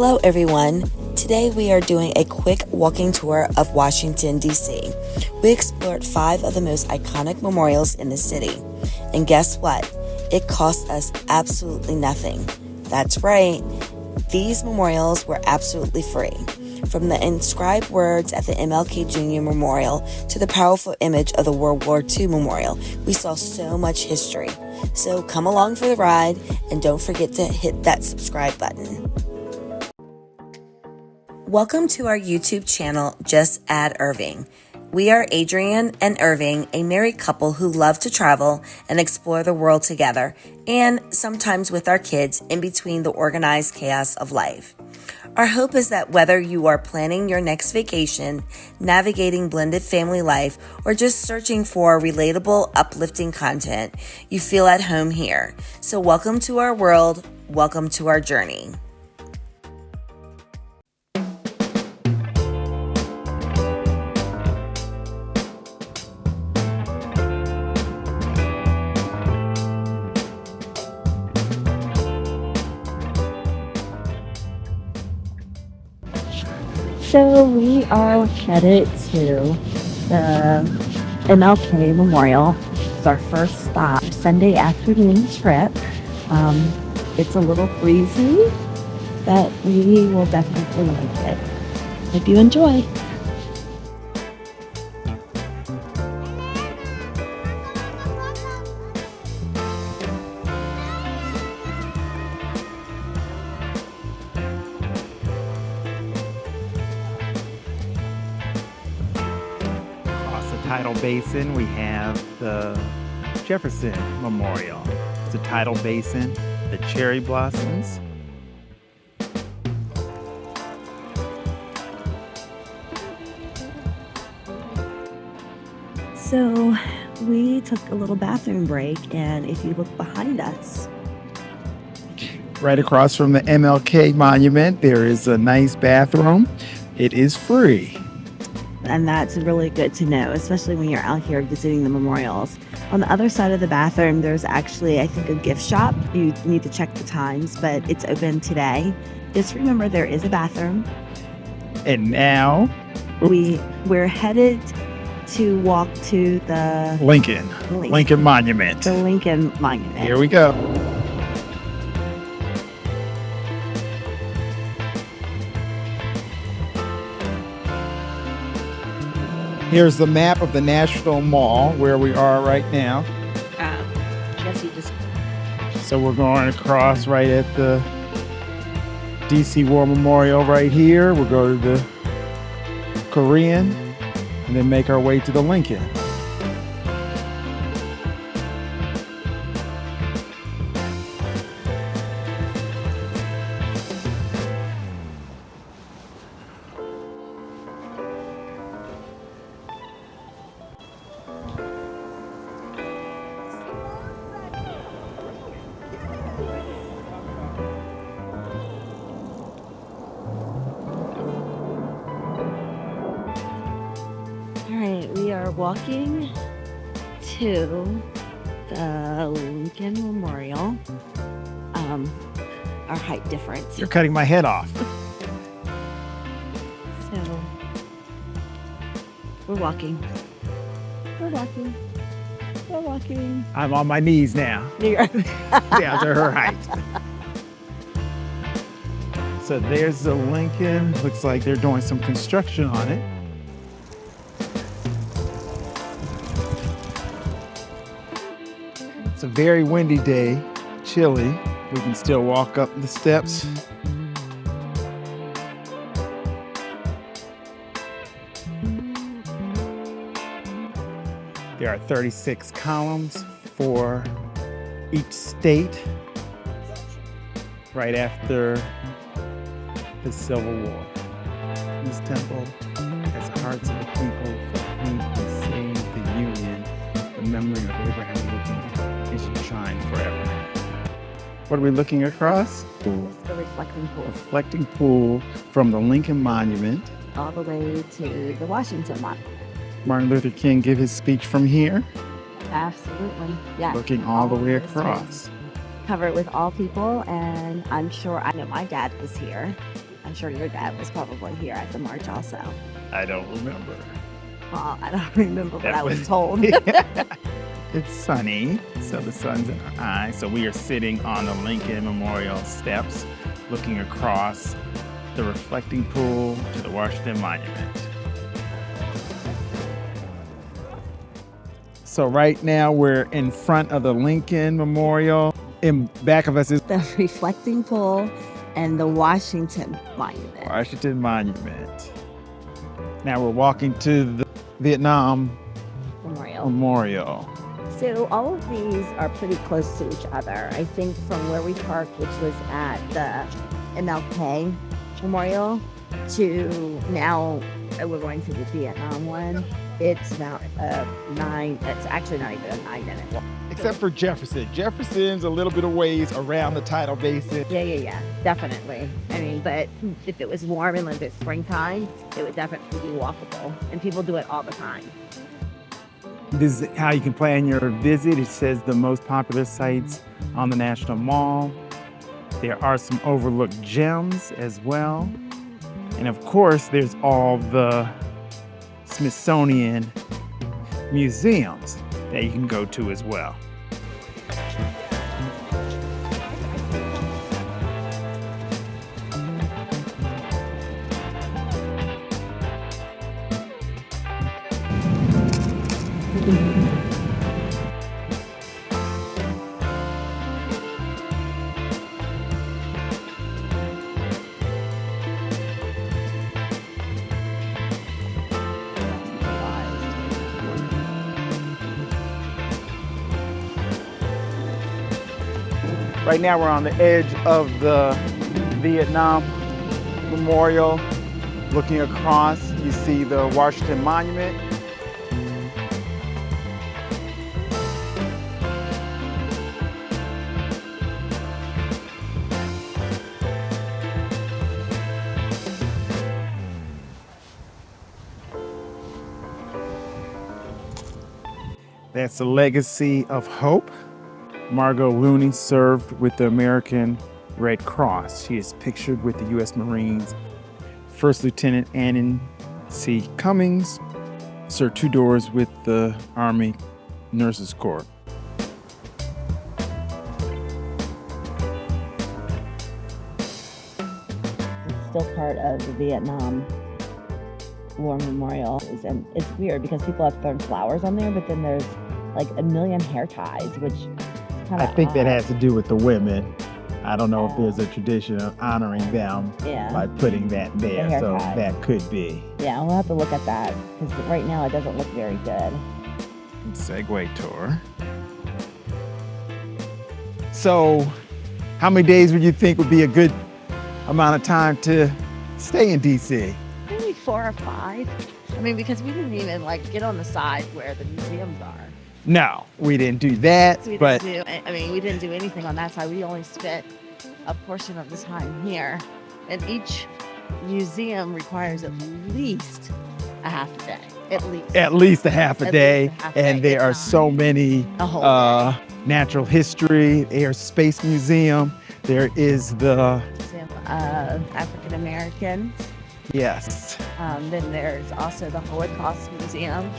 Hello everyone. Today we are doing a quick walking tour of Washington, D.C. We explored 5 of the most iconic memorials in the city. And guess what? It cost us absolutely nothing. That's right. These memorials were absolutely free. From the inscribed words at the MLK Jr. Memorial to the powerful image of the World War II Memorial, we saw so much history. So come along for the ride and don't forget to hit that subscribe button. Welcome to our YouTube channel, Just Add Irving. We are Adrian and Irving, a married couple who love to travel and explore the world together, and sometimes with our kids in between the organized chaos of life. Our hope is that whether you are planning your next vacation, navigating blended family life, or just searching for relatable, uplifting content, you feel at home here. So welcome to our world, welcome to our journey. So we are headed to the MLK Memorial. It's our first stop, Sunday afternoon trip. It's a little breezy, but we will definitely like it. Hope you enjoy. Across the tidal basin, we have the Jefferson Memorial. It's a tidal basin, the cherry blossoms. So we took a little bathroom break, and if you look behind us, Right across from the MLK monument, there is a nice bathroom. It is free. and that's really good to know, especially when you're out here visiting the memorials. On the other side of the bathroom, there's actually, I think, a gift shop. You need to check the times, but it's open today. Just remember, there is a bathroom. And now, We're headed to walk to the Lincoln Monument. the Lincoln Monument. Here we go. Here's the map of the National Mall where we are right now. Guess you just So we're going across right at the DC War Memorial right here. We'll go to the Korean and then make our way to the Lincoln. All right, we are walking to the Lincoln Memorial. Our height difference. You're cutting my head off. So we're walking. We're walking. We're walking. I'm on my knees now. You're- Down to her height. So there's the Lincoln. Looks like they're doing some construction on it. It's a very windy day, chilly. We can still walk up the steps. There are 36 columns for each state right after the Civil War. This temple has hearts of the people for whom he saved the Union. The memory of Abraham Lincoln is enshrined forever. What are we looking across? It's the reflecting pool. Reflecting pool from the Lincoln Monument. All the way to the Washington Monument. Martin Luther King give his speech from here, Absolutely. Yeah. looking all the way across. Cover it with all people, and I'm sure I know my dad was here. I'm sure your dad was probably here at the march also. I don't remember. Well, I don't remember what That I was told. It's sunny, so the sun's in our eyes. So we are sitting on the Lincoln Memorial steps, looking across the reflecting pool to the Washington Monument. So right now we're in front of the Lincoln Memorial. In back of us is The reflecting pool and the Washington Monument. Washington Monument. Now we're walking to the Vietnam Memorial. So all of these are pretty close to each other. I think from where we parked, which was at the MLK Memorial, to now we're going to the Vietnam one. It's about it's actually not even a 9-minute walk. Except for Jefferson. Jefferson's a little bit of ways around the tidal basin. Yeah, definitely. I mean, but if it was warm and like it's springtime, it would definitely be walkable. And people do it all the time. This is how you can plan your visit. It says the most popular sites on the National Mall. There are some overlooked gems as well. And of course, there's all the Smithsonian museums that you can go to as well. Right now we're on the edge of the Vietnam Memorial. Looking across, you see the Washington Monument. That's the legacy of hope. Margot Looney served with the American Red Cross. She is pictured with the U.S. Marines. First Lieutenant Annan C. Cummings served 2 doors with the Army Nurses Corps. It's still part of the Vietnam War Memorial. And it's weird because people have thrown flowers on there, but then there's like a million hair ties, which I think that has to do with the women. I don't know if there's a tradition of honoring them by putting that there, so ties. That could be. Yeah, we'll have to look at that because right now it doesn't look very good. Segway tour. So, how many days would you think would be a good amount of time to stay in DC? Maybe 4 or 5. I mean, because we didn't even like get on the side where the museums are. No, we didn't do that. So we didn't do anything on that side. We only spent a portion of the time here. And each museum requires at least a half a day. At least a half a day. And there are so many natural history. Air Space Museum. There is the Museum of African Americans. Yes. Then there's also the Holocaust Museum.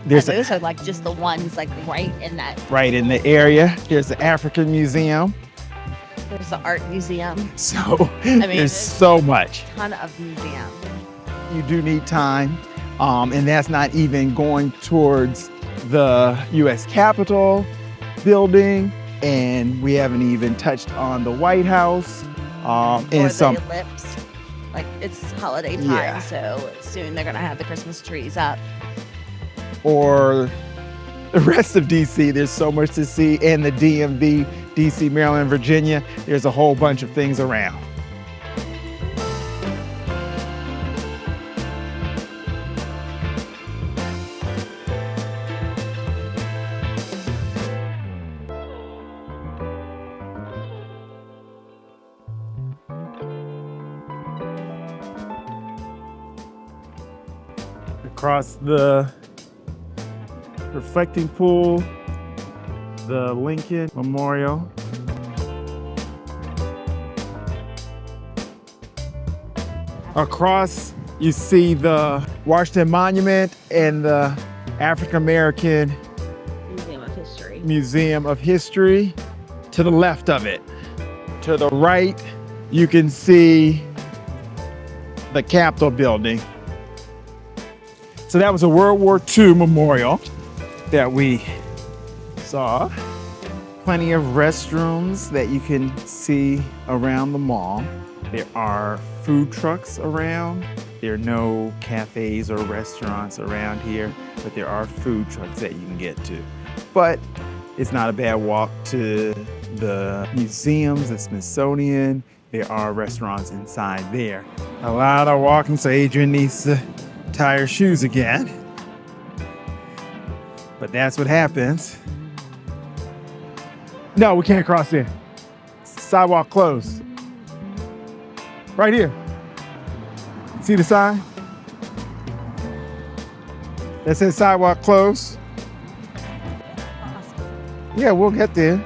Those are like just the ones like right in the area. There's the African Museum. There's the Art Museum. So there's so much. A ton of museums. You do need time, and that's not even going towards the U.S. Capitol building, and we haven't even touched on the White House. Or the ellipse. Like it's holiday time, so soon they're gonna have the Christmas trees up. Or the rest of DC, there's so much to see, and the DMV, DC, Maryland, Virginia, there's a whole bunch of things around. Across the reflecting pool, the Lincoln Memorial. Across, you see the Washington Monument and the African American Museum of History to the left of it. To the right, you can see the Capitol building. So that was a World War II memorial that we saw. Plenty of restrooms that you can see around the mall. There are food trucks around. There are no cafes or restaurants around here, but there are food trucks that you can get to. But it's not a bad walk to the museums, the Smithsonian. There are restaurants inside there. A lot of walking, so Adrian needs to tie her shoes again. But that's what happens. No, we can't cross there. Sidewalk closed. Right here. See the sign? That says sidewalk closed. Yeah, we'll get there.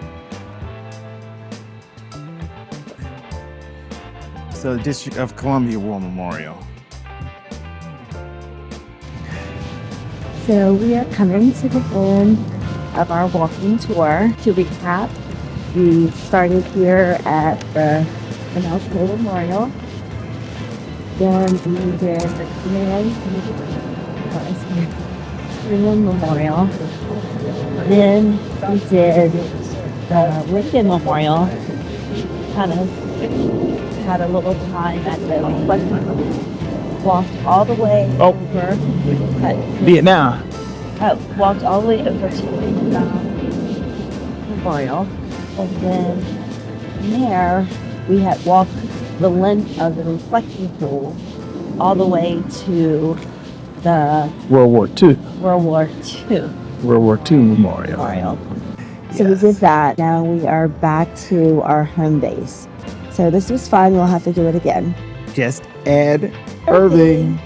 So the District of Columbia War Memorial. So we are coming to the end of our walking tour. To recap, we started here at the MLK Memorial. Then we did the Freeman Memorial. Then we did the Lincoln Memorial. Kind of had a little time at the reflection. Walked all the way over. Vietnam. Walked all the way over to the Memorial. And then from there, we had walked the length of the reflection pool all the way to the World War II. World War II World War II Memorial. So we did that. Now we are back to our home base. So this was fun. We'll have to do it again. Just add Irving.